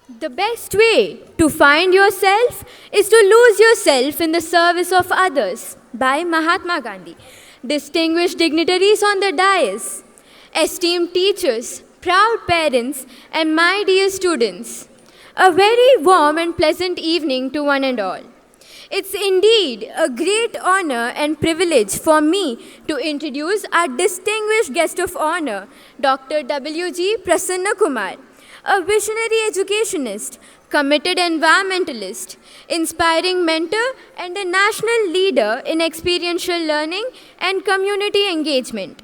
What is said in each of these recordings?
The best way to find yourself is to lose yourself in the service of others by Mahatma Gandhi. Distinguished dignitaries on the dais, esteemed teachers, proud parents, and my dear students, a very warm and pleasant evening to one and all. It's indeed a great honor and privilege for me to introduce our distinguished guest of honor, Dr. W.G. Prasanna Kumar, a visionary educationist, committed environmentalist, inspiring mentor, and a national leader in experiential learning and community engagement.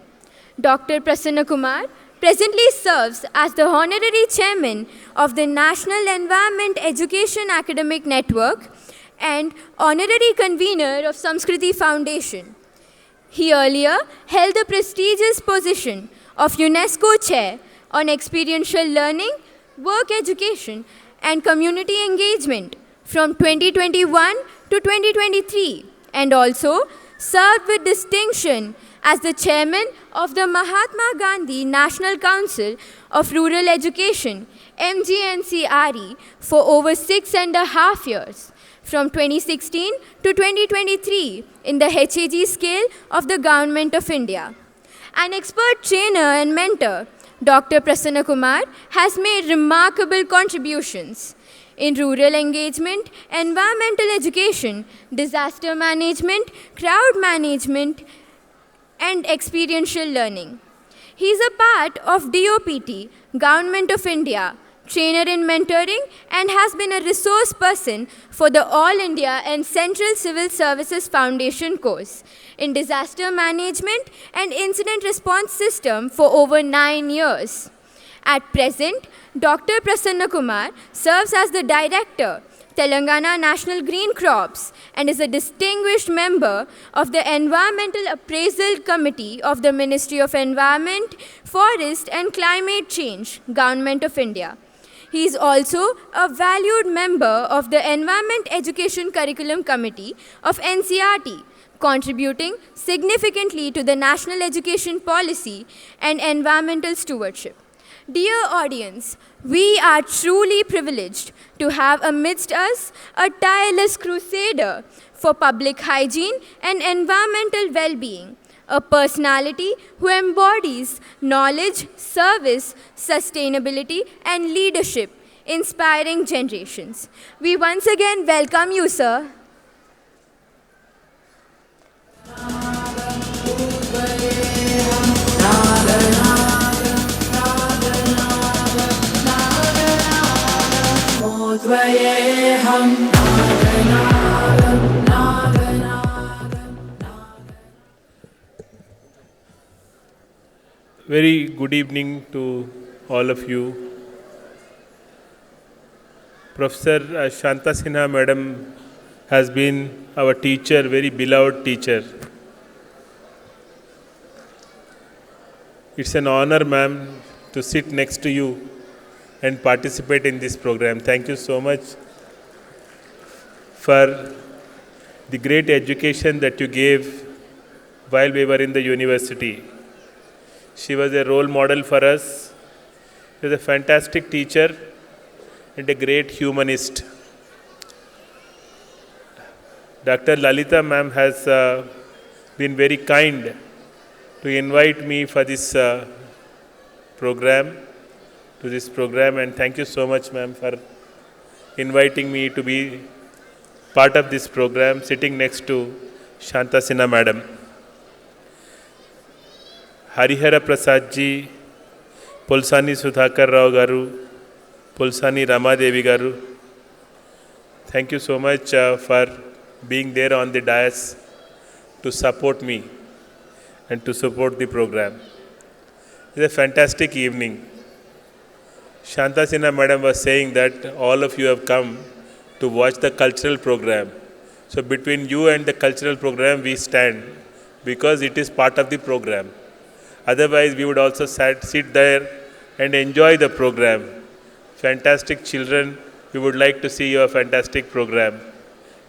Dr. Prasanna Kumar presently serves as the honorary chairman of the National Environment Education Academic Network and honorary convener of Samskriti Foundation. He earlier held the prestigious position of UNESCO Chair on Experiential Learning, Work Education, and Community Engagement from 2021 to 2023, and also served with distinction as the chairman of the Mahatma Gandhi National Council of Rural Education, MGNCRE, for over 6.5 years, from 2016 to 2023 in the HAG scale of the Government of India. An expert trainer and mentor, Dr. Prasanna Kumar has made remarkable contributions in rural engagement, environmental education, disaster management, crowd management, and experiential learning. He is a part of DOPT, Government of India, trainer in mentoring, and has been a resource person for the All India and Central Civil Services Foundation course in disaster management and incident response system for over 9 years. At present, Dr. Prasanna Kumar serves as the director, Telangana National Green Crops, and is a distinguished member of the Environmental Appraisal Committee of the Ministry of Environment, Forest and Climate Change, Government of India. He is also a valued member of the Environment Education Curriculum Committee of NCRT, contributing significantly to the national education policy and environmental stewardship. Dear audience, we are truly privileged to have amidst us a tireless crusader for public hygiene and environmental well-being, a personality who embodies knowledge, service, sustainability, and leadership, inspiring generations. We once again welcome you, sir. Very good evening to all of you. Professor Shanta Sinha Madam has been our teacher, very beloved teacher. It's an honor, ma'am, to sit next to you and participate in this program. Thank you so much for the great education that you gave while we were in the university. She was a role model for us. She was a fantastic teacher and a great humanist. Dr. Lalita ma'am has been very kind to invite me for this program, and thank you so much, ma'am, for inviting me to be part of this program, sitting next to Shanta Sinha madam. Harihara Prasad ji, Pulsani Sudhakar Rao garu, Pulsani Ramadevi garu, thank you so much for being there on the dais to support me and to support the program. It's a fantastic evening. Shanta Sinha madam was saying that all of you have come to watch the cultural program. So between you and the cultural program we stand, because it is part of the program. Otherwise we would also sit there and enjoy the program. Fantastic children, we would like to see your fantastic program.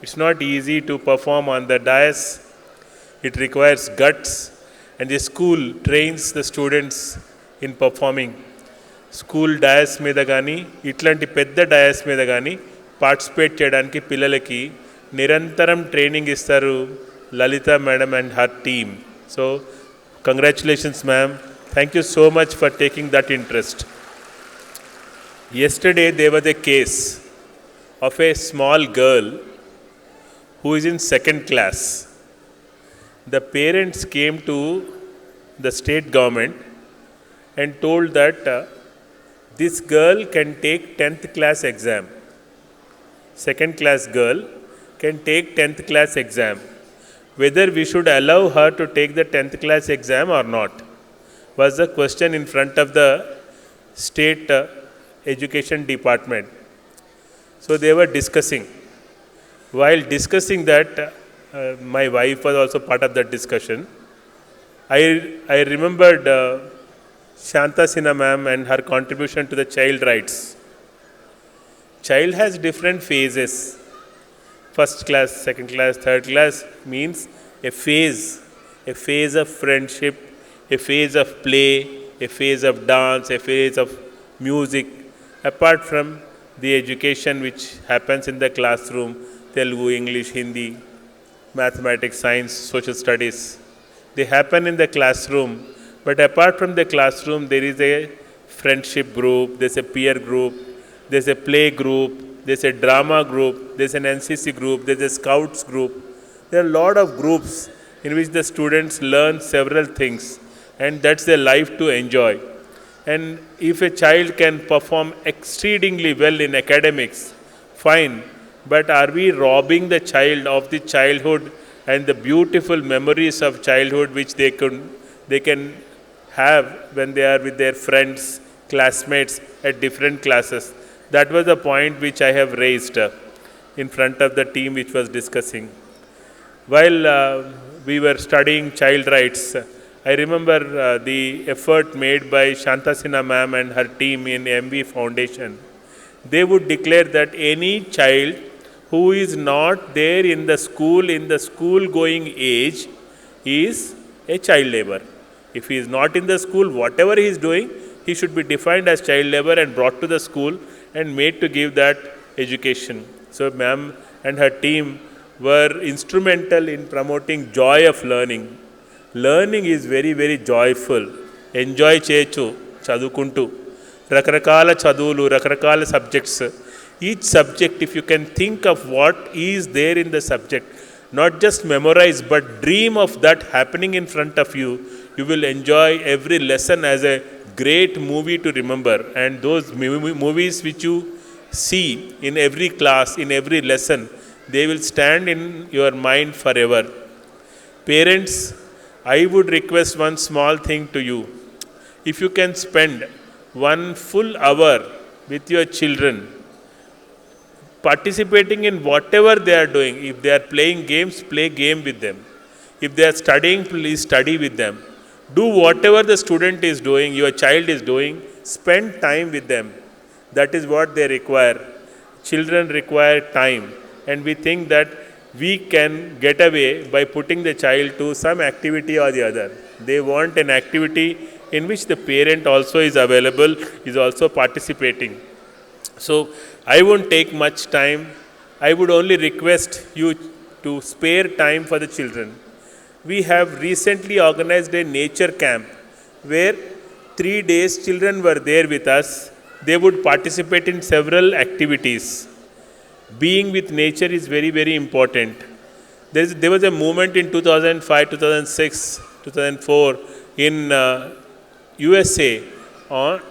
It's not easy to perform on the dais. It requires guts, and the school trains the students in performing. School dais మీద కానీ ఇట్లాంటి పెద్ద dais మీద కానీ participate చేయడానికి పిల్లలకి నిరంతరం training ఇస్తారు Lalitha madam and her team. So congratulations ma'am, thank you so much for taking that interest. Yesterday there was a case of a small girl who is in second class. The parents came to the state government and told that this girl can take 10th class exam. Second class girl can take 10th class exam. Whether we should allow her to take the 10th class exam or not was the question in front of the state education department. So they were discussing. While discussing that, my wife was also part of that discussion. I remembered Shanta Sinha ma'am and her contribution to the child rights. Child has different phases. First class, second class, third class means a phase of friendship, a phase of play, a phase of dance, a phase of music. Apart from the education which happens in the classroom, Telugu, English, Hindi, mathematics, science, social studies, they happen in the classroom. But apart from the classroom, there is a friendship group, there's a peer group, there's a play group, there's a drama group, there's an NCC group, there's a scouts group. There are a lot of groups in which the students learn several things, and that's their life to enjoy. And if a child can perform exceedingly well in academics, fine, but are we robbing the child of the childhood and the beautiful memories of childhood which they can have when they are with their friends, classmates at different classes? That was the point which I have raised in front of the team which was discussing. While we were studying child rights, I remember the effort made by Shanta Sinha ma'am and her team in MV Foundation. They would declare that any child who is not there in the school going age is a child labor. If he is not in the school, whatever he is doing, he should be defined as child labor and brought to the school and made to give that education. So ma'am and her team were instrumental in promoting joy of learning. Learning is very, very joyful. Enjoy chechu, chadukuntu. Rakarakala chadulu, rakarakala subjects. Each subject, if you can think of what is there in the subject, not just memorize, but dream of that happening in front of you, you will enjoy every lesson as a great movie to remember. And those movies which you see in every class, in every lesson, they will stand in your mind forever. Parents, I would request one small thing to you. If you can spend 1 full hour with your children, participating in whatever they are doing. If they are playing games, play game with them. If they are studying, please study with them. Do whatever the student is doing, your child is doing, spend time with them. That is what they require. Children require time, and we think that we can get away by putting the child to some activity or the other. They want an activity in which the parent also is available, is also participating. So I won't take much time. I would only request you to spare time for the children. We have recently organized a nature camp where 3 days children were there with us. They would participate in several activities. Being with nature is very, very important. There was a movement in 2005, 2006, 2004 in USA on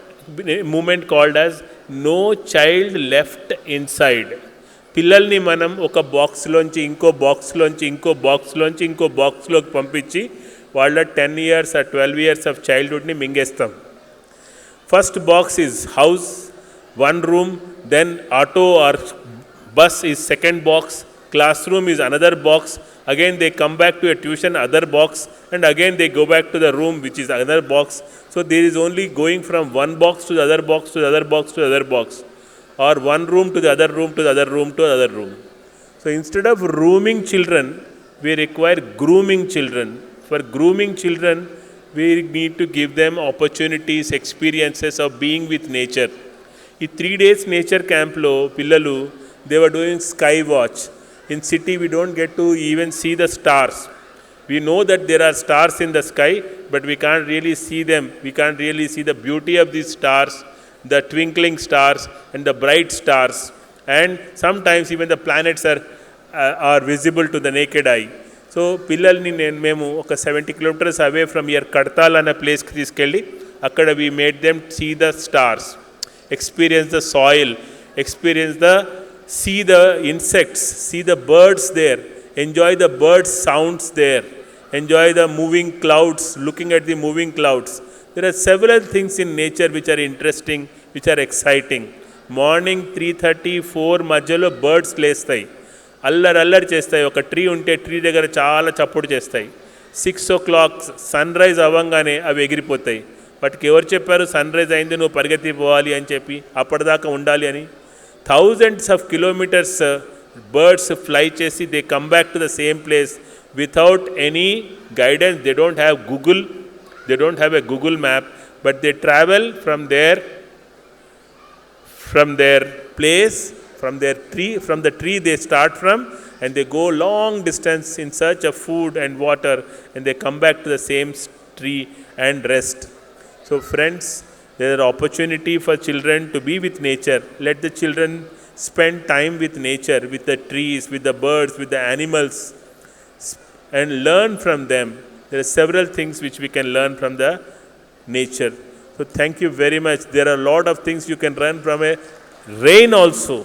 a movement called as No Child Left Inside. పిల్లల్ని మనం ఒక బాక్స్లోంచి ఇంకో బాక్స్లోంచి ఇంకో బాక్స్లోంచి ఇంకో బాక్స్లోకి పంపించి వాళ్ళ 10 years or 12 years of childhoodని మింగేస్తాం. First box is house, one room, then auto or bus is second box, classroom is another box, again they come back to a tuition, other box, and again they go back to the room which is another box. So there is only going from one box to the other box to the other box to the other box, or one room to the other room to the other room to the other room. So instead of rooming children, we require grooming children. For grooming children, we need to give them opportunities, experiences of being with nature. ఈ 3 days nature క్యాంప్లో పిల్లలు they were doing sky watch. In city we don't get to even see the stars. We know that there are stars in the sky, but we can't really see them. We can't really see the beauty of these stars, the twinkling stars and the bright stars. And sometimes even the planets are visible to the naked eye. So పిల్లల్ని మేము ఒక 70 kilometers away from here Kadthal అనే ప్లేస్కి తీసుకెళ్ళి అక్కడ we made them see the stars, experience the soil, see the insects, see the birds there, enjoy the birds sounds there, enjoy the moving clouds, looking at the moving clouds. There are several things in nature which are interesting, which are exciting. Morning 3:30-4 మధ్యలో birds లేస్తాయి, అల్లరి చేస్తాయి. ఒక tree ఉంటే tree దగ్గర చాలా చప్పుడు చేస్తాయి. 6 o'clock sun rise అవ్వగానే అవి ఎగిరిపోతాయి. వాటికి ఎవరు చెప్పారు సన్ రైజ్ అయింది నువ్వు పరిగెత్తి పోవాలి అని చెప్పి, అప్పటిదాకా ఉండాలి అని? thousands of kilometers birds fly chesi, they come back to the same place without any guidance. They don't have Google, they don't have a Google map, but they travel from their place, from the tree they start from, and they go long distance in search of food and water, and they come back to the same tree and rest. So friends, there is opportunity for children to be with nature. Let the children spend time with nature, with the trees, with the birds, with the animals, and learn from them. There are several things which we can learn from the nature. So thank you very much. There are a lot of things you can learn from a rain also.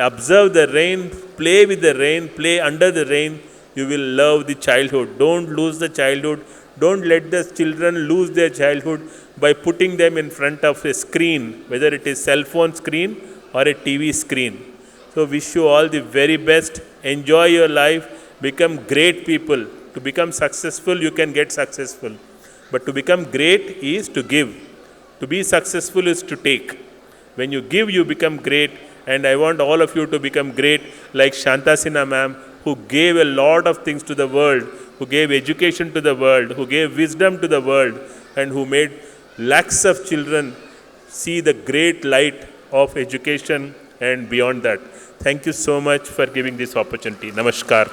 Observe the rain, play with the rain, play under the rain. You will love the childhood. Don't lose the childhood. Don't let the children lose their childhood by putting them in front of a screen, whether it is cell phone screen or a TV screen. So wish you all the very best. Enjoy your life. Become great people. To become successful, you can get successful. But to become great is to give. To be successful is to take. When you give, you become great. And I want all of you to become great like Shanta Sinha ma'am, who gave a lot of things to the world, who gave education to the world, who gave wisdom to the world, and who made lakhs of children see the great light of education and beyond that. Thank you so much for giving this opportunity. Namaskar.